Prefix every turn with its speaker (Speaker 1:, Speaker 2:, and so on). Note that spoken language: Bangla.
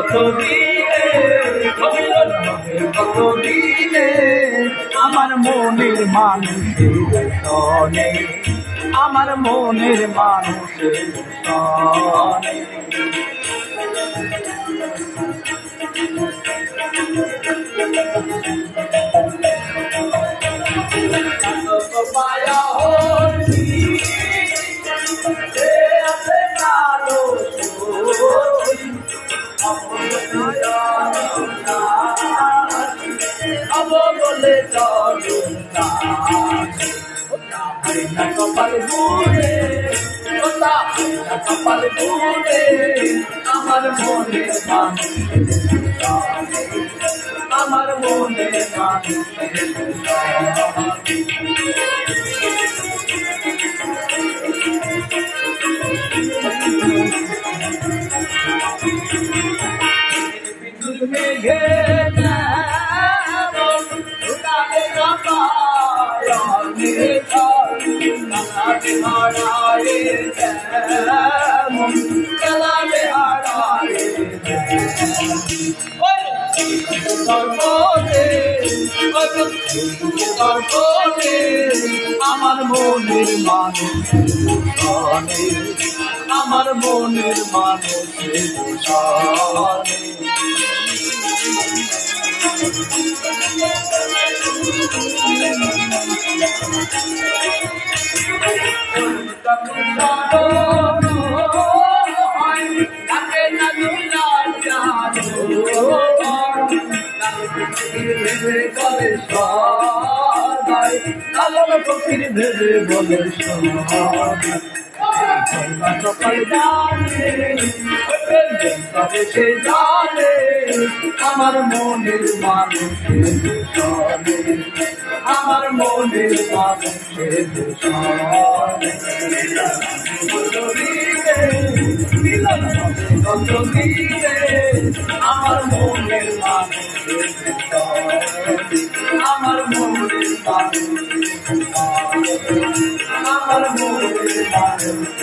Speaker 1: কত দিনে কত দিনে আমার মনের মানুষের সনে আমার মনের মানুষের সনে মায়া হরি আছে কালো বলে চলো না কপাল বুড়ে কপাল বুড়ে আমার মনে আমার মনে মেঘে আমার মনের মানুষ আমার মনের মানুষের ফকির ভেবে বলে সকাল সে জানে আমার মনের মানুষের সনে আমার মনের মানুষের আমার মনের মানুষের আমার মনের মানুষ আমার মনের মানুষ